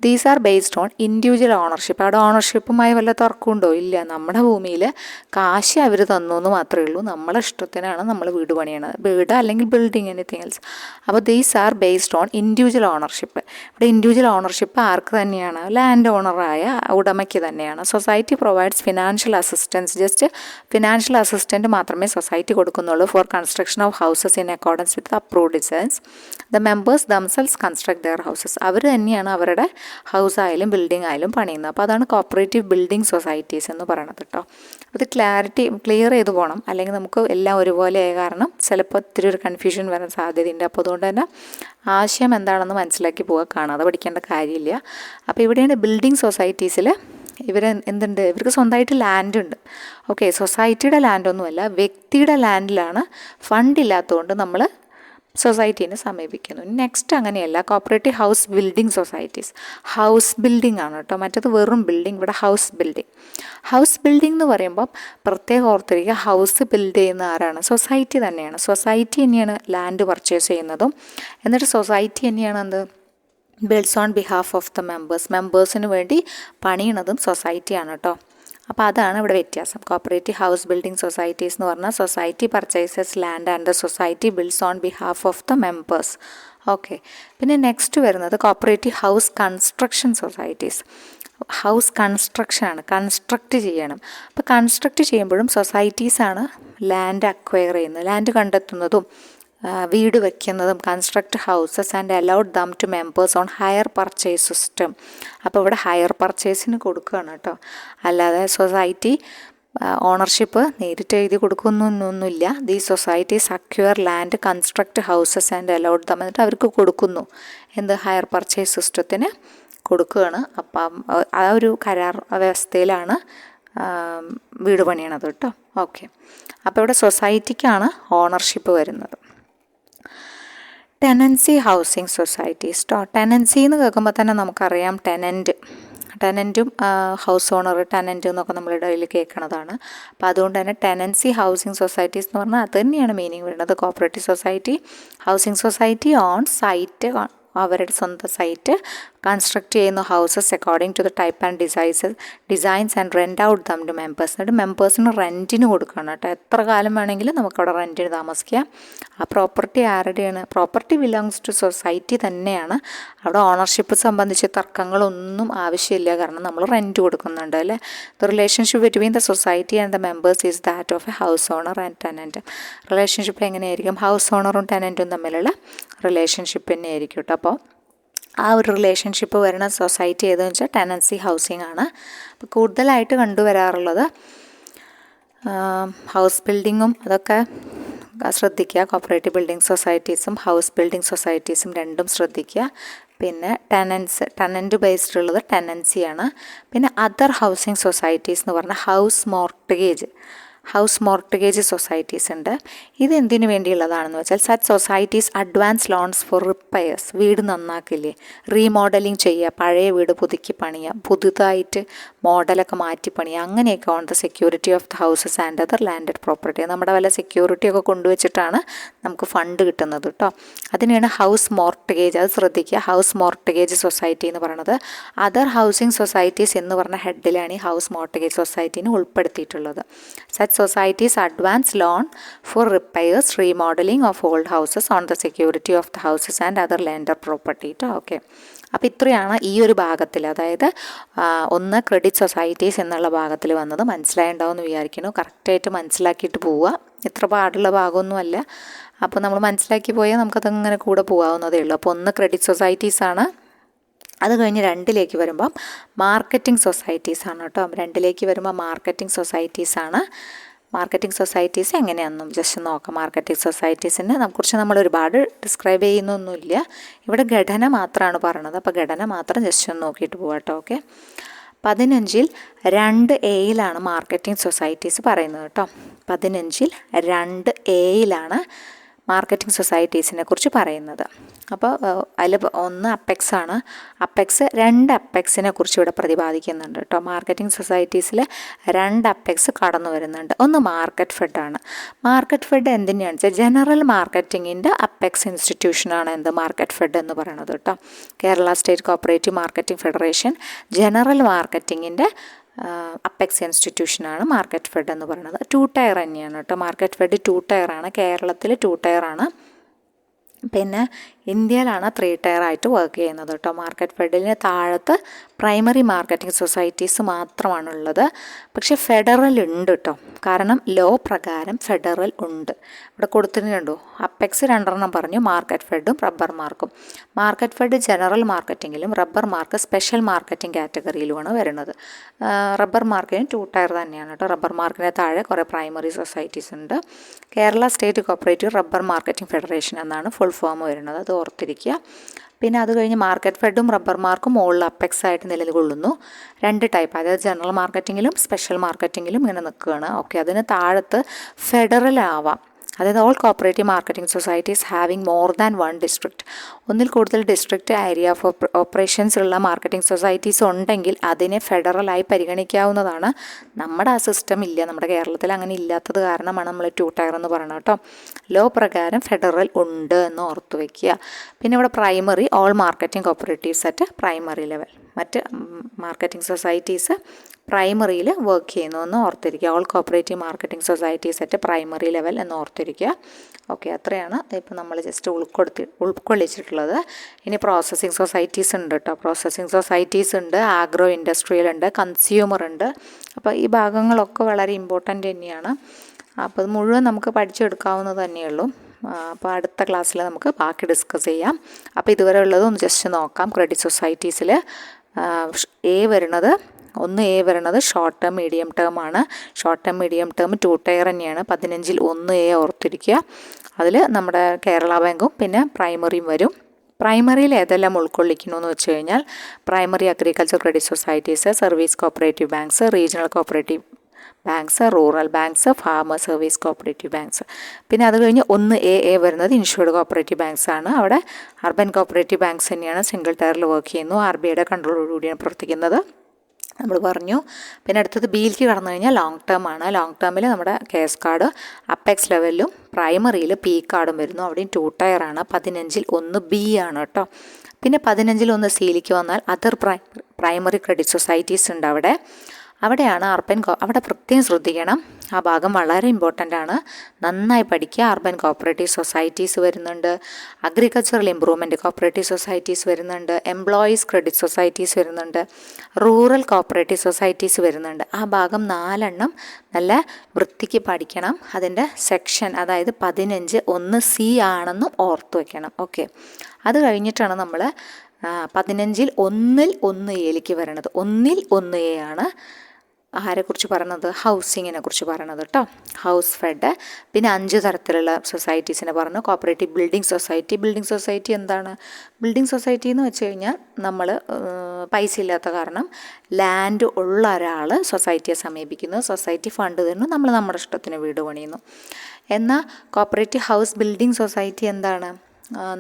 These are based on individual ownership. അവിടെ ഓണർഷിപ്പുമായി വല്ല തർക്കമുണ്ടോ? ഇല്ല. നമ്മുടെ ഭൂമിയിൽ കാശ് അവർ തന്നു എന്ന് മാത്രമേ ഉള്ളൂ. നമ്മളെ ഇഷ്ടത്തിനാണ് നമ്മൾ വീട് പണിയണത്, വീട് അല്ലെങ്കിൽ ബിൽഡിംഗ്, എനിത്തിങ് എൽസ്. അപ്പോൾ these are based on individual ownership. ഇവിടെ ഇൻഡിവിജ്വൽ ഓണർഷിപ്പ് ആർക്ക് തന്നെയാണ്? ലാൻഡ് ഓണറായ ഉടമയ്ക്ക് തന്നെയാണ്. Society provides financial assistance. Just financial assistant മാത്രമേ സൊസൈറ്റി കൊടുക്കുന്നുള്ളൂ for construction of houses in accordance with approved designs. The members themselves construct their houses. അവർ തന്നെയാണ് അവരുടെ ഹൗസ് ആയാലും ബിൽഡിംഗ് ആയാലും പണിയുന്നത്. അപ്പോൾ അതാണ് കോപ്പറേറ്റീവ് ബിൽഡിംഗ് സൊസൈറ്റീസ് എന്ന് പറയുന്നത് കേട്ടോ. അത് ക്ലിയർ ചെയ്ത് പോകണം, അല്ലെങ്കിൽ നമുക്ക് എല്ലാം ഒരുപോലെ ആയ കാരണം ചിലപ്പോൾ ഇത്തിരി ഒരു കൺഫ്യൂഷൻ വരാൻ സാധ്യതയുണ്ട്. അപ്പോൾ അതുകൊണ്ട് തന്നെ ആശയം എന്താണെന്ന് മനസ്സിലാക്കി പോവുക, കാണാതെ പഠിക്കേണ്ട കാര്യമില്ല. അപ്പോൾ ഇവിടെയാണ് ബിൽഡിംഗ് സൊസൈറ്റീസിൽ എന്തുണ്ട്? ഇവർക്ക് സ്വന്തമായിട്ട് ലാൻഡ് ഉണ്ട്. ഓക്കെ, സൊസൈറ്റിയുടെ ലാൻഡൊന്നുമല്ല, വ്യക്തിയുടെ ലാൻഡിലാണ്. ഫണ്ടില്ലാത്തതുകൊണ്ട് നമ്മൾ സൊസൈറ്റീനെ സമീപിക്കുന്നു. നെക്സ്റ്റ് അങ്ങനെയല്ല, cooperative house building societies. House building ആണ് കേട്ടോ, മറ്റത് വെറും ബിൽഡിംഗ്. ഇവിടെ ഹൗസ് ബിൽഡിംഗ്. ഹൗസ് ബിൽഡിംഗ് എന്ന് പറയുമ്പോൾ പ്രത്യേകം ഓർത്തിരിക്കുക, ഹൗസ് ബിൽഡ് ചെയ്യുന്ന ആരാണ്? സൊസൈറ്റി തന്നെയാണ്. സൊസൈറ്റി തന്നെയാണ് ലാൻഡ് പർച്ചേസ് ചെയ്യുന്നതും. എന്നിട്ട് സൊസൈറ്റി തന്നെയാണ് എന്ത്? Builds on behalf of the മെമ്പേഴ്സിന് വേണ്ടി പണിയണതും സൊസൈറ്റിയാണ് കേട്ടോ. അപ്പോൾ അതാണ് ഇവിടെ വ്യത്യാസം. കോപ്പറേറ്റീവ് ഹൗസ് ബിൽഡിംഗ് സൊസൈറ്റീസ് എന്ന് പറഞ്ഞാൽ society purchases land and the society builds on behalf of the members. Okay. പിന്നെ നെക്സ്റ്റ് വരുന്നത് cooperative house construction societies. House കൺസ്ട്രക്ഷനാണ്, കൺസ്ട്രക്റ്റ് ചെയ്യണം. അപ്പോൾ കൺസ്ട്രക്റ്റ് ചെയ്യുമ്പോഴും സൊസൈറ്റീസാണ് ലാൻഡ് അക്വയർ ചെയ്യുന്നത്, ലാൻഡ് കണ്ടെത്തുന്നതും വീട് വയ്ക്കുന്നതും. Construct houses and allowed them to members on hire purchase system. അപ്പോൾ ഇവിടെ ഹയർ പർച്ചേസിന് കൊടുക്കുകയാണ് കേട്ടോ, അല്ലാതെ സൊസൈറ്റി ഓണർഷിപ്പ് നേരിട്ട് എഴുതി കൊടുക്കുന്നൊന്നുമില്ല. The societies acquire land, construct houses and allowed them, എന്നിട്ട് അവർക്ക് കൊടുക്കുന്നു. എന്ത്? ഹയർ പർച്ചേസ് സിസ്റ്റത്തിന് കൊടുക്കുകയാണ്. അപ്പം ആ ഒരു കരാർ വ്യവസ്ഥയിലാണ് വീട് പണിയണത് കേട്ടോ. ഓക്കെ. അപ്പോൾ ഇവിടെ സൊസൈറ്റിക്കാണ് ഓണർഷിപ്പ് വരുന്നത്. ടെനൻസി ഹൗസിംഗ് സൊസൈറ്റീസ് കേട്ടോ. ടെനൻസി എന്ന് കേൾക്കുമ്പോൾ തന്നെ നമുക്കറിയാം ടെനൻറ്റും ഹൗസ് ഓണർ, ടെനൻറ്റ് എന്നൊക്കെ നമ്മൾ ഇടയിൽ കേൾക്കണതാണ്. അപ്പോൾ അതുകൊണ്ട് തന്നെ ടെനൻസി ഹൗസിംഗ് സൊസൈറ്റീസ് എന്ന് പറഞ്ഞാൽ അത് തന്നെയാണ് മീനിങ് വരുന്നത്. Cooperative society, housing society own site, അവരുടെ സ്വന്തം സൈറ്റ് കൺസ്ട്രക്റ്റ് ചെയ്യുന്ന houses according to the type and designs and rent out them to members. എന്നിട്ട് മെമ്പേഴ്സിന് റെൻറ്റിന് കൊടുക്കണം കേട്ടോ. എത്ര കാലം വേണമെങ്കിലും നമുക്കവിടെ റെൻറ്റിന് താമസിക്കാം. ആ പ്രോപ്പർട്ടി ആരുടെയാണ്? പ്രോപ്പർട്ടി ബിലോങ്സ് ടു സൊസൈറ്റി തന്നെയാണ്. അവിടെ ഓണർഷിപ്പ് സംബന്ധിച്ച് തർക്കങ്ങളൊന്നും ആവശ്യമില്ല, കാരണം നമ്മൾ റെൻറ്റ് കൊടുക്കുന്നുണ്ട് അല്ലേ. The relationship between the society and the members is that of a house owner and tenant. Relationship എങ്ങനെയായിരിക്കും? ഹൗസ് ഓണറും ടെനൻറ്റും തമ്മിലുള്ള റിലേഷൻഷിപ്പ് തന്നെയായിരിക്കും കേട്ടോ. അപ്പോൾ ആ ഒരു റിലേഷൻഷിപ്പ് വരുന്ന സൊസൈറ്റി ഏതെന്ന് വെച്ചാൽ ടെനൻസി ഹൗസിംഗ് ആണ്. അപ്പോൾ കൂടുതലായിട്ട് കണ്ടുവരാറുള്ളത് ഹൗസ് ബിൽഡിങ്ങും അതൊക്കെ ശ്രദ്ധിക്കുക. കോപ്പറേറ്റീവ് ബിൽഡിംഗ് സൊസൈറ്റീസും ഹൗസ് ബിൽഡിംഗ് സൊസൈറ്റീസും രണ്ടും ശ്രദ്ധിക്കുക. പിന്നെ ടെനൻറ്റ് ബേസ്ഡ് ഉള്ളത് ടെനൻസിയാണ്. പിന്നെ അതർ ഹൗസിംഗ് സൊസൈറ്റീസ് എന്ന് പറഞ്ഞാൽ ഹൗസ് മോർട്ടഗേജ് സൊസൈറ്റീസ് ഉണ്ട്. ഇത് എന്തിനു വേണ്ടിയുള്ളതാണെന്ന് വെച്ചാൽ such societies advance loans four repairs. വീട് നന്നാക്കില്ലേ, റീമോഡലിംഗ് ചെയ്യുക, പഴയ വീട് പുതുക്കി പണിയുക, പുതുതായിട്ട് മോഡലൊക്കെ മാറ്റി പണിയുക, അങ്ങനെയൊക്കെ on the security of the houses and other landed property. നമ്മുടെ വല്ല സെക്യൂരിറ്റിയൊക്കെ കൊണ്ടുവച്ചിട്ടാണ് നമുക്ക് ഫണ്ട് കിട്ടുന്നത് കേട്ടോ. അതിനെയാണ് ഹൗസ് മോർട്ടഗേജ്. അത് ശ്രദ്ധിക്കുക, ഹൗസ് മോർട്ടഗേജ് സൊസൈറ്റി എന്ന് പറയുന്നത്. അതർ ഹൗസിംഗ് സൊസൈറ്റീസ് എന്ന് പറഞ്ഞ ഹെഡിലാണ് ഈ ഹൗസ് മോർട്ടഗേജ് സൊസൈറ്റീനെ ഉൾപ്പെടുത്തിയിട്ടുള്ളത്. Such societies advance loan for repairs, remodeling of old houses on the security of the houses and other landed property. Okay. അപ്പോൾ ഇത്രയാണ് ഈ ഒരു ഭാഗത്തിൽ, അതായത് ഒന്ന് ക്രെഡിറ്റ് സൊസൈറ്റീസ് എന്നുള്ള ഭാഗത്തിൽ വന്നത്. മനസ്സിലായിട്ടുണ്ടാവുമെന്ന് വിചാരിക്കുന്നു. കറക്റ്റായിട്ട് മനസ്സിലാക്കിയിട്ട് പോവുക. ഇത്ര പാടുള്ള ഭാഗമൊന്നുമല്ല. അപ്പോൾ നമ്മൾ മനസ്സിലാക്കി പോയാൽ നമുക്കതങ്ങനെ കൂടെ പോകാവുന്നതേ ഉള്ളൂ. അപ്പോൾ ഒന്ന് ക്രെഡിറ്റ് സൊസൈറ്റീസാണ്. അത് കഴിഞ്ഞ് 2ലേക്ക് വരുമ്പം മാർക്കറ്റിംഗ് സൊസൈറ്റീസാണ് കേട്ടോ. 2ലേക്ക് വരുമ്പോൾ മാർക്കറ്റിംഗ് സൊസൈറ്റീസാണ്. മാർക്കറ്റിംഗ് സൊസൈറ്റീസ് എങ്ങനെയാണെന്നും ജസ്റ്റ് നോക്കാം. മാർക്കറ്റിംഗ് സൊസൈറ്റീസിനെ കുറിച്ച് നമ്മൾ ഒരുപാട് ഡിസ്ക്രൈബ് ചെയ്യുന്നൊന്നുമില്ല. ഇവിടെ ഘടന മാത്രമാണ് പറയണത്. അപ്പോൾ ഘടന മാത്രം ജസ്റ്റ് ഒന്ന് നോക്കിയിട്ട് പോകാം കേട്ടോ. ഓക്കെ. 15ൽ 2A മാർക്കറ്റിംഗ് സൊസൈറ്റീസ് പറയുന്നത് കേട്ടോ. 15ൽ 2A മാർക്കറ്റിംഗ് സൊസൈറ്റീസിനെ കുറിച്ച് പറയുന്നത്. അപ്പോൾ അതിൽ ഒന്ന് അപ്പെക്സ് ആണ്. അപ്പെക്സ് 2 അപ്പെക്സിനെ കുറിച്ച് ഇവിടെ പ്രതിപാദിക്കുന്നുണ്ട് കേട്ടോ. മാർക്കറ്റിംഗ് സൊസൈറ്റീസിൽ 2 അപ്പെക്സ് കടന്നു വരുന്നുണ്ട്. ഒന്ന് മാർക്കറ്റ് ഫെഡാണ്. മാർക്കറ്റ് ഫെഡ് എന്തിനാണെന്ന് വെച്ചാൽ ജനറൽ മാർക്കറ്റിങ്ങിൻ്റെ അപ്പെക്സ് ഇൻസ്റ്റിറ്റ്യൂഷനാണ് എന്ത് മാർക്കറ്റ് ഫെഡ് എന്ന് പറയുന്നത് കേട്ടോ. Kerala state cooperative marketing federation general മാർക്കറ്റിങ്ങിൻ്റെ അപ്പെക്സ് ഇൻസ്റ്റിറ്റ്യൂഷനാണ് മാർക്കറ്റ് ഫെഡ് എന്ന് പറയുന്നത്. 2 ടയർ തന്നെയാണ് കേട്ടോ. മാർക്കറ്റ് ഫെഡ് 2 ടയറാണ്. കേരളത്തിൽ 2 ടയറാണ്. പിന്നെ ഇന്ത്യയിലാണ് 3 ടയറായിട്ട് വർക്ക് ചെയ്യുന്നത് കേട്ടോ. മാർക്കറ്റ് ഫെഡിന് താഴത്ത് പ്രൈമറി മാർക്കറ്റിംഗ് സൊസൈറ്റീസ് മാത്രമാണുള്ളത്. പക്ഷേ ഫെഡറൽ ഉണ്ട് കേട്ടോ. കാരണം ലോ പ്രകാരം ഫെഡറൽ ഉണ്ട്. ഇവിടെ കൊടുത്തിട്ടുണ്ടോ, അപ്പെക്സ് 2 പറഞ്ഞു, മാർക്കറ്റ് ഫെഡും റബ്ബർ മാർക്കും. മാർക്കറ്റ് ഫെഡ് ജനറൽ മാർക്കറ്റിങ്ങിലും റബ്ബർ മാർക്ക് സ്പെഷ്യൽ മാർക്കറ്റിംഗ് കാറ്റഗറിയിലുമാണ് വരുന്നത്. റബ്ബർ മാർക്കിന് 2 ടയർ തന്നെയാണ് കേട്ടോ. റബ്ബർ മാർക്കിന് താഴെ കുറേ പ്രൈമറി സൊസൈറ്റീസ് ഉണ്ട്. Kerala state cooperative rubber marketing federation എന്നാണ് ഫുൾ ഫോം വരുന്നത്. അത് ഓർത്തിരിക്കുക. പിന്നെ അത് കഴിഞ്ഞ് മാർക്കറ്റ് ഫെഡും റബ്ബർ മാർക്കും മുകളിൽ അപ്പെക്സ് ആയിട്ട് നിലകൊള്ളുന്നു. 2 ടൈപ്പ്, അതായത് ജനറൽ മാർക്കറ്റിങ്ങിലും സ്പെഷ്യൽ മാർക്കറ്റിങ്ങിലും ഇങ്ങനെ നിൽക്കുകയാണ്. ഓക്കെ. അതിന് താഴത്ത് ഫെഡറൽ ആവാം. അതായത് all cooperative marketing societies having more than 1 district. ഒന്നിൽ കൂടുതൽ ഡിസ്ട്രിക്റ്റ് ഏരിയ ഓഫ് ഓപ്പറേഷൻസ് ഉള്ള മാർക്കറ്റിംഗ് സൊസൈറ്റീസ് ഉണ്ടെങ്കിൽ അതിനെ ഫെഡറലായി പരിഗണിക്കാവുന്നതാണ്. നമ്മുടെ ആ സിസ്റ്റം ഇല്ല, നമ്മുടെ കേരളത്തിൽ അങ്ങനെ ഇല്ലാത്തത് കാരണമാണ് നമ്മൾ 2 ടയർ എന്ന് പറയുന്നത് കേട്ടോ. ലോ പ്രകാരം ഫെഡറൽ ഉണ്ട് എന്ന് ഓർത്തു വയ്ക്കുക. പിന്നെ ഇവിടെ primary all marketing cooperatives at primary level. മറ്റ് മാർക്കറ്റിംഗ് സൊസൈറ്റീസ് പ്രൈമറിയിൽ വർക്ക് ചെയ്യുന്നു എന്ന് ഓർത്തിരിക്കുക. All cooperative marketing societies at primary level എന്ന് ഓർത്തിരിക്കുക. ഓക്കെ, അത്രയാണ് ഇപ്പോൾ നമ്മൾ ജസ്റ്റ് ഉൾക്കൊള്ളിച്ചിട്ടുള്ളത്. ഇനി പ്രോസസ്സിംഗ് സൊസൈറ്റീസ് ഉണ്ട് കേട്ടോ. പ്രോസസ്സിംഗ് സൊസൈറ്റീസ് ഉണ്ട്, ആഗ്രോ ഇൻഡസ്ട്രിയൽ ഉണ്ട്, കൺസ്യൂമർ ഉണ്ട്. അപ്പോൾ ഈ ഭാഗങ്ങളൊക്കെ വളരെ ഇമ്പോർട്ടൻ്റ് തന്നെയാണ്. അപ്പോൾ അത് മുഴുവൻ നമുക്ക് പഠിച്ചെടുക്കാവുന്നത് തന്നെയുള്ളൂ. അപ്പോൾ അടുത്ത ക്ലാസ്സിൽ നമുക്ക് ബാക്കി ഡിസ്കസ് ചെയ്യാം. അപ്പോൾ ഇതുവരെ ഉള്ളത് ഒന്ന് ജസ്റ്റ് നോക്കാം. ക്രെഡിറ്റ് സൊസൈറ്റീസിൽ ഒന്ന് എ വരുന്നത് ഷോർട്ട് ടേം മീഡിയം ടേം ആണ്. Short term medium term 2 tier തന്നെയാണ്. 15ൽ 1 എ ഓർത്തിരിക്കുക. അതിൽ നമ്മുടെ കേരള ബാങ്കും പിന്നെ പ്രൈമറിയും വരും. പ്രൈമറിയിൽ ഏതെല്ലാം ഉൾക്കൊള്ളിക്കുന്നു എന്ന് വെച്ച് കഴിഞ്ഞാൽ primary agriculture credit societies, service cooperative banks, regional cooperative banks, rural banks, farmer service cooperative banks. പിന്നെ അത് കഴിഞ്ഞ് 1 എ വരുന്നത് ഇൻഷുർഡ് കോപ്പറേറ്റീവ് ബാങ്ക്സ് ആണ്. അവിടെ അർബൻ കോപ്പറേറ്റീവ് ബാങ്ക്സ് തന്നെയാണ് സിംഗിൾ ടയറിൽ വർക്ക് ചെയ്യുന്നു. RBIയുടെ കൺട്രോളോടുകൂടിയാണ് പ്രവർത്തിക്കുന്നത് നമ്മൾ പറഞ്ഞു. പിന്നെ അടുത്തത് ബിയിലേക്ക് കടന്നു കഴിഞ്ഞാൽ ലോങ് ടേം ആണ്. ലോങ് ടേമിൽ നമ്മുടെ കേസ് കാർഡ് അപ്പെക്സ് ലെവലിലും പ്രൈമറിയിൽ പി കാർഡും വരുന്നു. അവിടെയും 2 ടയർ ആണ്. 15ൽ 1 ബി ആണ് കേട്ടോ. പിന്നെ 15ൽ 1 സിയിലേക്ക് വന്നാൽ അതർ പ്രൈമറി ക്രെഡിറ്റ് സൊസൈറ്റീസ് ഉണ്ട്. അവിടെയാണ് അവിടെ പ്രത്യേകം ശ്രദ്ധിക്കണം. ആ ഭാഗം വളരെ ഇമ്പോർട്ടൻ്റ് ആണ്. നന്നായി പഠിക്കുക. അർബൻ കോപ്പറേറ്റീവ് സൊസൈറ്റീസ് വരുന്നുണ്ട്, അഗ്രികൾച്ചറൽ ഇംപ്രൂവ്മെൻറ്റ് കോപ്പറേറ്റീവ് സൊസൈറ്റീസ് വരുന്നുണ്ട്, എംപ്ലോയീസ് ക്രെഡിറ്റ് സൊസൈറ്റീസ് വരുന്നുണ്ട്, റൂറൽ കോപ്പറേറ്റീവ് സൊസൈറ്റീസ് വരുന്നുണ്ട്. ആ ഭാഗം 4 നല്ല വൃത്തിക്ക് പഠിക്കണം. അതിൻ്റെ സെക്ഷൻ അതായത് 15 1 സി ആണെന്നും ഓർത്ത് വയ്ക്കണം. ഓക്കെ, അത് കഴിഞ്ഞിട്ടാണ് നമ്മൾ 15ൽ 1 എയിലേക്ക് വരണത്. 1ൽ 1 എ ആണ് ആരെക്കുറിച്ച് പറയുന്നത്? ഹൗസിങ്ങിനെ കുറിച്ച് പറയണത് കേട്ടോ. House fed. പിന്നെ 5 തരത്തിലുള്ള സൊസൈറ്റീസിനെ പറഞ്ഞു. Cooperative building society. Building society എന്താണ്? ബിൽഡിംഗ് സൊസൈറ്റി എന്ന് വെച്ച് കഴിഞ്ഞാൽ നമ്മൾ പൈസ ഇല്ലാത്ത കാരണം ലാൻഡ് ഉള്ള ഒരാൾ സൊസൈറ്റിയെ സമീപിക്കുന്നു, സൊസൈറ്റി ഫണ്ട് തരുന്നു, നമ്മൾ നമ്മുടെ ഇഷ്ടത്തിന് വീട് പണിയുന്നു. എന്നാൽ കോപ്പറേറ്റീവ് ഹൗസ് ബിൽഡിംഗ് സൊസൈറ്റി എന്താണ്?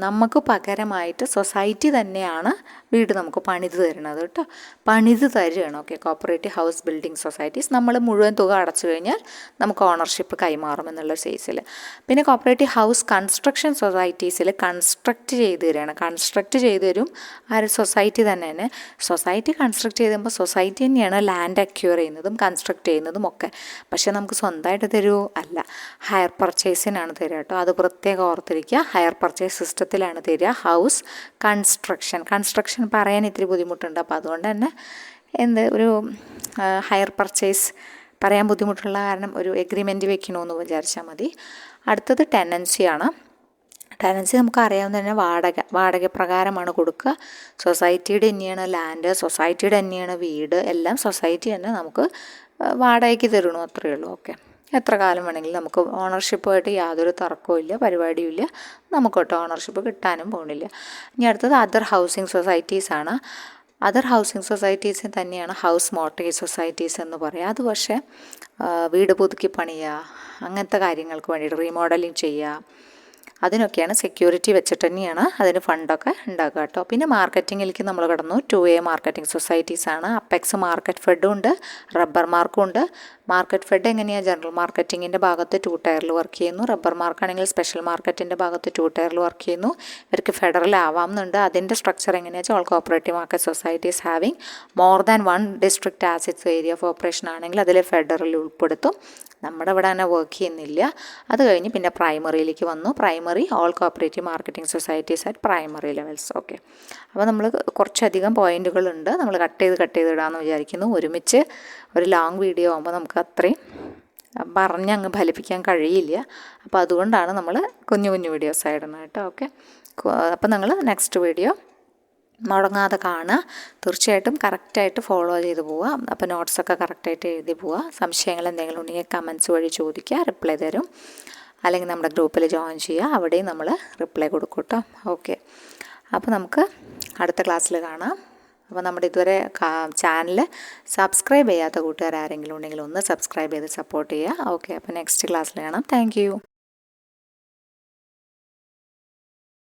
നമുക്ക് പകരമായിട്ട് സൊസൈറ്റി തന്നെയാണ് വീട് നമുക്ക് പണിത് തരുന്നത് കേട്ടോ. പണിത് തരുകയാണ്. Okay, cooperative house building societies. നമ്മൾ മുഴുവൻ തുക അടച്ചു കഴിഞ്ഞാൽ നമുക്ക് ഓണർഷിപ്പ് കൈമാറും എന്നുള്ള സൈസിൽ. പിന്നെ കോപ്പറേറ്റീവ് ഹൗസ് കൺസ്ട്രക്ഷൻ സൊസൈറ്റീസിൽ കൺസ്ട്രക്റ്റ് ചെയ്ത് തരികയാണ്. കൺസ്ട്രക്റ്റ് ചെയ്ത് തരും സൊസൈറ്റി തന്നെ. സൊസൈറ്റി കൺസ്ട്രക്റ്റ് ചെയ്തുമ്പോൾ സൊസൈറ്റി തന്നെയാണ് ലാൻഡ് അക്യൂർ ചെയ്യുന്നതും കൺസ്ട്രക്റ്റ് ചെയ്യുന്നതും ഒക്കെ. പക്ഷേ നമുക്ക് സ്വന്തമായിട്ട് തരുമോ? അല്ല, ഹയർ പർച്ചേസിനാണ് തരിക കേട്ടോ. അത് പ്രത്യേകം ഓർത്തിരിക്കുക. ഹയർ പർച്ചേസ് സിസ്റ്റത്തിലാണ് തരിക. ഹൗസ് കൺസ്ട്രക്ഷൻ പറയാൻ ഇത്തിരി ബുദ്ധിമുട്ടുണ്ട്. അപ്പോൾ അതുകൊണ്ട് തന്നെ ഒരു ഹയർ പർച്ചേസ് പറയാൻ ബുദ്ധിമുട്ടുള്ള കാരണം ഒരു എഗ്രിമെൻറ്റ് വെക്കണമെന്ന് വിചാരിച്ചാൽ മതി. അടുത്തത് ടെനൻസിയാണ്. ടെനൻസി നമുക്ക് അറിയാവുന്ന തന്നെ വാടക പ്രകാരമാണ് കൊടുക്കുക. സൊസൈറ്റിയുടെ തന്നെയാണ് ലാൻഡ്, സൊസൈറ്റിയുടെ തന്നെയാണ് വീട്, എല്ലാം സൊസൈറ്റി തന്നെ നമുക്ക് വാടകയ്ക്ക് തരണു, അത്രയേ ഉള്ളൂ. ഓക്കെ, എത്ര കാലം വേണമെങ്കിലും നമുക്ക് ഓണർഷിപ്പുമായിട്ട് യാതൊരു തർക്കവും ഇല്ല, പരിപാടിയും ഇല്ല. നമുക്ക് കേട്ടോ ഓണർഷിപ്പ് കിട്ടാനും പോകുന്നില്ല. ഇനി അടുത്തത് അതർ ഹൗസിംഗ് സൊസൈറ്റീസാണ്. അതർ ഹൗസിംഗ് സൊസൈറ്റീസിൽ തന്നെയാണ് ഹൗസ് മോർട്ടേജ് സൊസൈറ്റീസ് എന്ന് പറയുക. അത് പക്ഷേ വീട് പുതുക്കി പണിയുക, അങ്ങനത്തെ കാര്യങ്ങൾക്ക് വേണ്ടിയിട്ട് റീമോഡലിങ് ചെയ്യുക, അതിനൊക്കെയാണ് സെക്യൂരിറ്റി വെച്ചിട്ട് തന്നെയാണ് അതിന് ഫണ്ടൊക്കെ ഉണ്ടാക്കുക കേട്ടോ. പിന്നെ മാർക്കറ്റിങ്ങിലേക്ക് നമ്മൾ കടന്നു. 2A മാർക്കറ്റിംഗ് സൊസൈറ്റീസാണ്. അപ്പെക്സ് മാർക്കറ്റ് ഫെഡും ഉണ്ട്, റബ്ബർ മാർക്കും ഉണ്ട്. മാർക്കറ്റ് ഫെഡ് എങ്ങനെയാണ്? ജനറൽ മാർക്കറ്റിങ്ങിൻ്റെ ഭാഗത്ത് 2 ടയറിൽ വർക്ക് ചെയ്യുന്നു. റബ്ബർ മാർക്കാണെങ്കിൽ സ്പെഷ്യൽ മാർക്കറ്റിൻ്റെ ഭാഗത്ത് 2 ടയറിൽ വർക്ക് ചെയ്യുന്നു. ഇവർക്ക് ഫെഡറൽ ആവാമെന്നുണ്ട്. അതിൻ്റെ സ്ട്രക്ചർ എങ്ങനെയാണെന്ന് വെച്ചാൽ all cooperative market societies having more than 1 district as it's area of operation ആണെങ്കിൽ അതിൽ ഫെഡറൽ ഉൾപ്പെടുത്തും. നമ്മുടെ ഇവിടെ തന്നെ വർക്ക് ചെയ്യുന്നില്ല. അത് കഴിഞ്ഞ് പിന്നെ പ്രൈമറിയിലേക്ക് വന്നു. Primary all cooperative marketing societies at primary levels. Okay, അപ്പോൾ നമ്മൾ കുറച്ചധികം പോയിൻറ്റുകളുണ്ട്. നമ്മൾ കട്ട് ചെയ്ത് ഇടാമെന്ന് വിചാരിക്കുന്നു. ഒരുമിച്ച് ഒരു ലോങ് വീഡിയോ ആകുമ്പോൾ നമുക്ക് അത്രയും പറഞ്ഞങ്ങ് ഫലിപ്പിക്കാൻ കഴിയില്ല. അപ്പോൾ അതുകൊണ്ടാണ് നമ്മൾ കുഞ്ഞു വീഡിയോസ് ആയിടുന്നത് കേട്ടോ. ഓക്കെ, അപ്പോൾ നിങ്ങൾ നെക്സ്റ്റ് വീഡിയോ മുടങ്ങാതെ കാണുക. തീർച്ചയായിട്ടും കറക്റ്റായിട്ട് ഫോളോ ചെയ്ത് പോവുക. അപ്പോൾ നോട്ട്സൊക്കെ കറക്റ്റായിട്ട് എഴുതി പോവുക. സംശയങ്ങൾ എന്തെങ്കിലും ഉണ്ടെങ്കിൽ കമൻസ് വഴി ചോദിക്കുക, റിപ്ലൈ തരും. അല്ലെങ്കിൽ നമ്മുടെ ഗ്രൂപ്പിൽ ജോയിൻ ചെയ്യുക, അവിടെയും നമ്മൾ റിപ്ലൈ കൊടുക്കും കേട്ടോ. ഓക്കെ, അപ്പോൾ നമുക്ക് അടുത്ത ക്ലാസ്സിൽ കാണാം. അപ്പോൾ നമ്മുടെ ഇതുവരെ ചാനൽ സബ്സ്ക്രൈബ് ചെയ്യാത്ത കൂട്ടുകാർ ആരെങ്കിലും ഉണ്ടെങ്കിൽ ഒന്ന് സബ്സ്ക്രൈബ് ചെയ്ത് സപ്പോർട്ട് ചെയ്യുക. ഓക്കെ, അപ്പോൾ നെക്സ്റ്റ് ക്ലാസ്സിൽ കാണാം. താങ്ക്